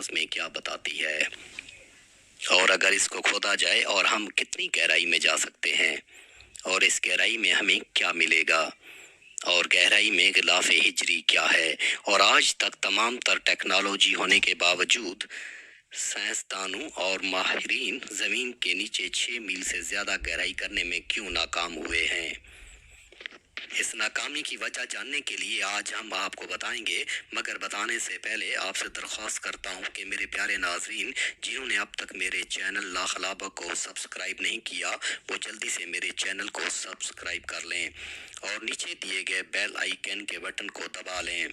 الفاظ میں کیا بتاتی ہے، اور اگر اس کو کھودا جائے اور ہم کتنی گہرائی میں جا سکتے ہیں، اور اس گہرائی میں ہمیں کیا ملے گا، اور گہرائی میں غلاف ہجری کیا ہے، اور آج تک تمام تر ٹیکنالوجی ہونے کے باوجود سائنسدانوں اور ماہرین زمین کے نیچے 6 میل سے زیادہ گہرائی کرنے میں کیوں ناکام ہوئے ہیں۔ اس ناکامی کی وجہ جاننے کے لیے آج ہم آپ کو بتائیں گے، مگر بتانے سے پہلے آپ سے درخواست کرتا ہوں کہ میرے پیارے ناظرین جنہوں نے اب تک میرے چینل لاخلابہ کو سبسکرائب نہیں کیا، وہ جلدی سے میرے چینل کو سبسکرائب کر لیں اور نیچے دیے گئے بیل آئیکن کے بٹن کو دبا لیں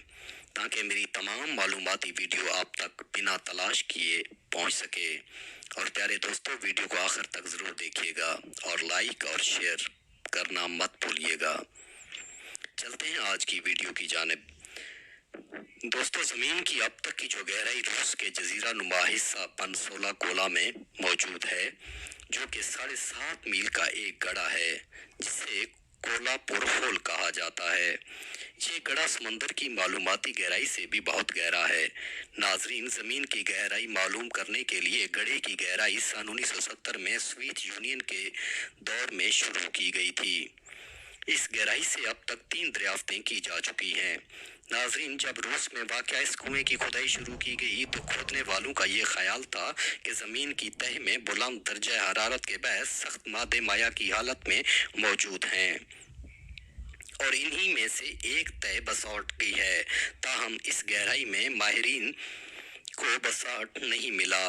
تاکہ میری تمام معلوماتی ویڈیو آپ تک بنا تلاش کیے پہنچ سکے۔ اور پیارے دوستو، ویڈیو کو آخر تک ضرور دیکھیے گا اور لائک اور شیئر کرنا مت بھولیے گا۔ چلتے ہیں آج کی ویڈیو کی جانب۔ دوستو، زمین کی اب تک کی جو گہرائی روس کے جزیرہ نما حصہ پنسولا کولا میں موجود ہے، جو کہ 7.5 میل کا ایک گڑھا ہے جسے کولا پورفول کہا جاتا ہے۔ یہ گڑھا سمندر کی معلوماتی گہرائی سے بھی بہت گہرا ہے۔ ناظرین، زمین کی گہرائی معلوم کرنے کے لیے گڑھے کی گہرائی سن 1970 میں سوویت یونین کے دور میں شروع کی گئی تھی۔ اس گہرائی سے اب تک 3 دریافتیں کی جا چکی ہیں۔ ناظرین، جب روس میں واقع اس کنویں کی کھدائی شروع کی گئی تو کھودنے والوں کا یہ خیال تھا کہ زمین کی تہہ میں بلند درجہ حرارت کے باعث سخت مادے مائع کی حالت میں موجود ہیں، اور انہی میں سے ایک تہہ بسالٹ کی ہے۔ تاہم اس گہرائی میں ماہرین کو بسالٹ نہیں ملا۔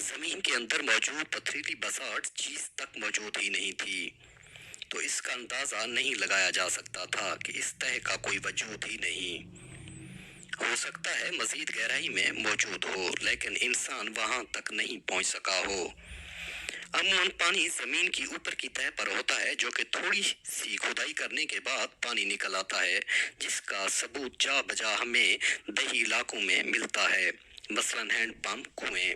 زمین کے اندر موجود پتھریلی بسالٹ چیز تک موجود ہی نہیں تھی، تو اس کا اندازہ نہیں لگایا جا سکتا تھا کہ اس تہہ کا کوئی وجود ہی نہیں۔ ہو سکتا ہے مزید گہرائی میں موجود ہو، لیکن انسان وہاں تک نہیں پہنچ سکا ہو۔ عموماً پانی زمین کی اوپر کی تہہ پر ہوتا ہے، جو کہ تھوڑی سی کھدائی کرنے کے بعد پانی نکل آتا ہے، جس کا ثبوت جا بجا ہمیں دیہی علاقوں میں ملتا ہے، مثلاً ہینڈ پمپ کنویں۔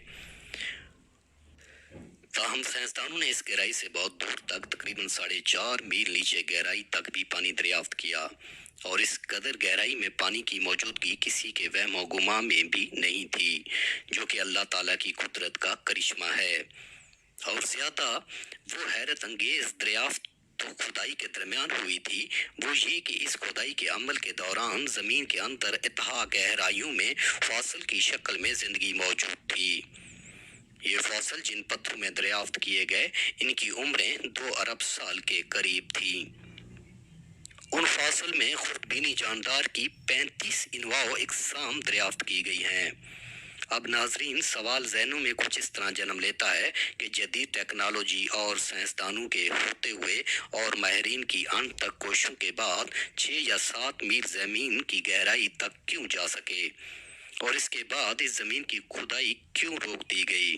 تاہم سائنسدانوں نے اس گہرائی سے بہت دور تک تقریباً 4.5 میل نیچے گہرائی تک بھی پانی دریافت کیا، اور اس قدر گہرائی میں پانی کی موجودگی کسی کے وہم و گمان میں بھی نہیں تھی، جو کہ اللہ تعالیٰ کی قدرت کا کرشمہ ہے۔ اور زیادہ وہ حیرت انگیز دریافت تو کھدائی کے درمیان ہوئی تھی، وہ یہ کہ اس کھدائی کے عمل کے دوران زمین کے اندر اتحا گہرائیوں میں فاصل کی شکل میں زندگی موجود تھی۔ یہ فاصل جن پتھروں میں دریافت کیے گئے، ان کی عمریں 2 ارب سال کے قریب تھیں۔ ان فاصل میں خوردبینی جاندار کی 35 انواع و اقسام دریافت کی گئی ہیں۔ اب ناظرین، سوال ذہنوں میں کچھ اس طرح جنم لیتا ہے کہ جدید ٹیکنالوجی اور سائنسدانوں کے ہوتے ہوئے اور ماہرین کی ان تک کوششوں کے بعد 6 یا 7 میل زمین کی گہرائی تک کیوں جا سکے، اور اس کے بعد اس زمین کی کھدائی کیوں روک دی گئی۔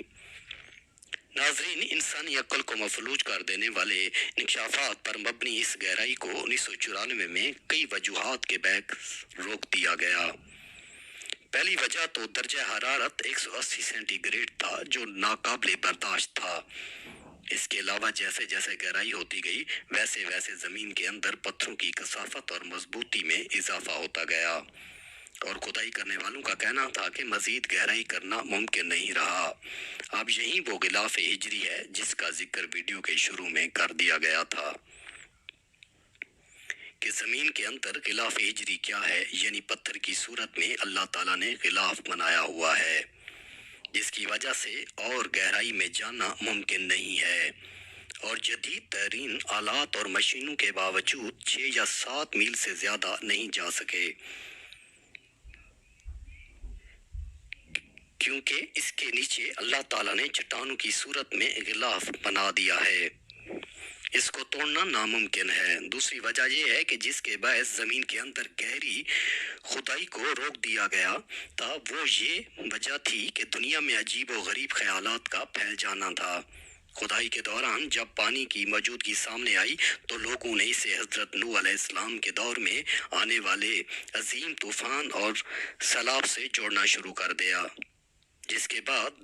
ناظرین، انسانی عقل کو مفلوج کر دینے والے انکشافات پر مبنی اس گہرائی کو 1994 میں کئی وجوہات کے باعث روک دیا گیا۔ پہلی وجہ تو درجہ حرارت 180 سینٹی گریڈ تھا، جو ناقابل برداشت تھا۔ اس کے علاوہ جیسے جیسے گہرائی ہوتی گئی، ویسے ویسے زمین کے اندر پتھروں کی کثافت اور مضبوطی میں اضافہ ہوتا گیا، اور کھدائی کرنے والوں کا کہنا تھا کہ مزید گہرائی کرنا ممکن نہیں رہا۔ اب یہی وہ غلاف ہجری ہے جس کا ذکر ویڈیو کے شروع میں کر دیا گیا تھا کہ زمین کے اندر غلاف ہجری کیا ہے، یعنی پتھر کی صورت میں اللہ تعالیٰ نے غلاف بنایا ہوا ہے، جس کی وجہ سے اور گہرائی میں جانا ممکن نہیں ہے، اور جدید ترین آلات اور مشینوں کے باوجود 6 یا 7 میل سے زیادہ نہیں جا سکے، کیونکہ اس کے نیچے اللہ تعالیٰ نے چٹانوں کی صورت میں غلاف بنا دیا ہے۔ اس کو توڑنا ناممکن ہے۔ دوسری وجہ یہ ہے کہ جس کے باعث زمین کے اندر گہری کھدائی کو روک دیا گیا تھا، وہ یہ وجہ تھی کہ دنیا میں عجیب و غریب خیالات کا پھیل جانا تھا۔ کھدائی کے دوران جب پانی کی موجودگی سامنے آئی تو لوگوں نے اسے حضرت نوح علیہ السلام کے دور میں آنے والے عظیم طوفان اور سیلاب سے جوڑنا شروع کر دیا، جس کے بعد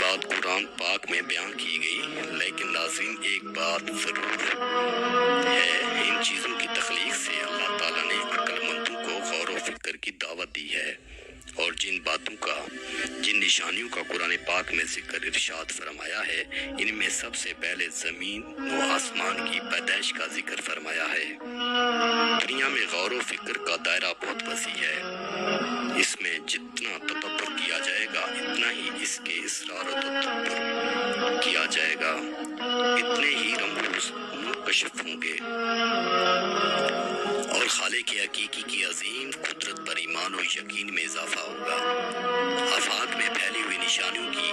بات قرآن پاک میں بیان کی گئی، لیکن ناظرین ایک بات ضرور ہے، ان چیزوں کی تخلیق سے اللہ تعالیٰ نے عقل مندوں کو غور و فکر کی دعوت دی ہے، اور جن باتوں کا، جن نشانیوں کا قرآن پاک میں ذکر ارشاد فرمایا ہے، ان میں سب سے پہلے زمین و آسمان کی پیدائش کا ذکر فرمایا ہے۔ دنیا میں غور و فکر کا دائرہ بہت وسیع ہے، اس میں جتنا تدبر کیا جائے گا اتنا ہی اس کے اسرار و تدبر کیا جائے گا، اتنے ہی رموز منکشف ہوں گے، اور خالق حقیقی کی عظیم قدرت پر ایمان و یقین میں اضافہ ہوگا۔ آفاق میں پھیلی ہوئی نشانیوں کی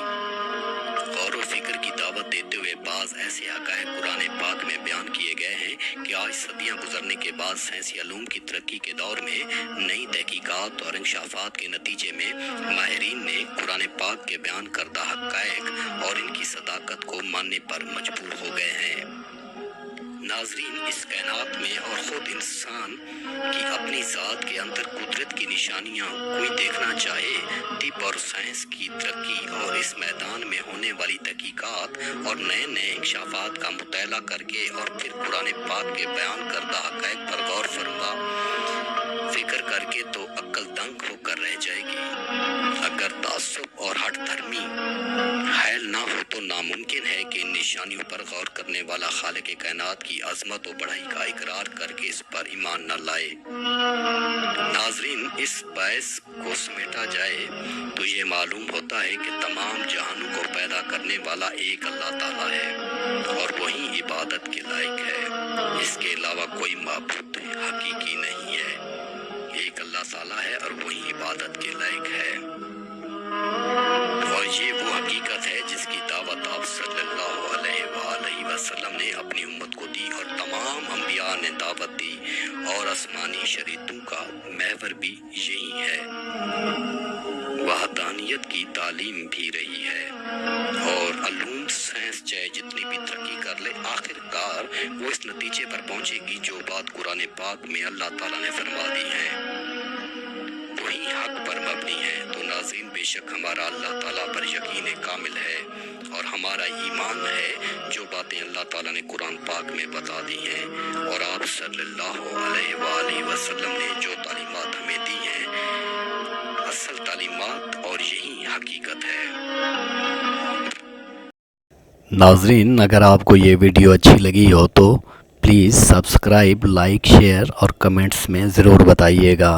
غور و فکر کی دعوت دیتے ہوئے بعض ایسے حقائق قرآن پاک میں بیان کیے گئے ہیں کہ آج صدیاں گزرنے کے بعد سائنسی علوم کی ترقی کے دور میں نئی تحقیقات اور انکشافات کے نتیجے میں ماہرین نے قرآن پاک کے بیان کردہ حقائق اور ان کی صداقت کو ماننے پر مجبور ہو گئے ہیں۔ ناظرین، اس کائنات میں اور خود انسان کی اپنی ذات کے اندر قدرت کی نشانیاں کوئی دیکھنا چاہے، طب اور سائنس کی ترقی اور اس میدان میں ہونے والی تحقیقات اور نئے نئے انکشافات کا مطالعہ کر کے اور پھر قرآن پاک کے بیان کردہ حقائق پر غور فرما فکر کر کے تو عقل دنگ ہو کر رہ جائے گی۔ اگر تعصب اور ہٹ دھرمی حائل نہ ہو تو ناممکن ہے کہ ان نشانیوں پر غور کرنے والا خالق کائنات کی عظمت و بڑائی کا اقرار کر کے اس پر ایمان نہ لائے۔ ناظرین، اس باعث کو سمیٹا جائے تو یہ معلوم ہوتا ہے کہ تمام جہانوں کو پیدا کرنے والا ایک اللہ تعالیٰ ہے، اور وہی عبادت کے لائق ہے، اس کے علاوہ کوئی معبود حقیقی نہیں ہے۔ ایک اللہ تعالیٰ ہے اور وہی عبادت کے لائق ہے، اور یہ وہ حقیقت ہے جس کی دعوت آپ صلی اللہ علیہ وآلہ وسلم نے اپنی امت کو دی، اور تمام انبیاء نے دعوت دی، اور آسمانی شریعتوں کا محور بھی یہی ہے، وحدانیت کی تعلیم بھی رہی ہے۔ اور علوم سائنس چاہے جتنی بھی ترقی کر لے، آخر کار وہ اس نتیجے پر پہنچے گی جو بات قرآن پاک میں اللہ تعالیٰ نے فرما دی ہے، وہی حق پر مبنی ہے۔ تو ناظرین، بے شک ہمارا اللہ تعالیٰ پر یقین کامل ہے، اور ہمارا ایمان ہے جو باتیں اللہ تعالیٰ نے قرآن پاک میں بتا دی ہیں، اور آپ صلی اللہ علیہ وآلہ وسلم نے جو تعلیمات ہمیں دی ہیں، اصل تعلیمات اور یہی حقیقت ہے۔ ناظرین، اگر آپ کو یہ ویڈیو اچھی لگی ہو تو پلیز سبسکرائب، لائک، شیئر اور کمنٹس میں ضرور بتائیے گا۔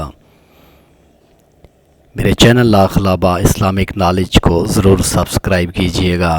میرے چینل لاخلابہ اسلامک نالج کو ضرور سبسکرائب کیجیے گا۔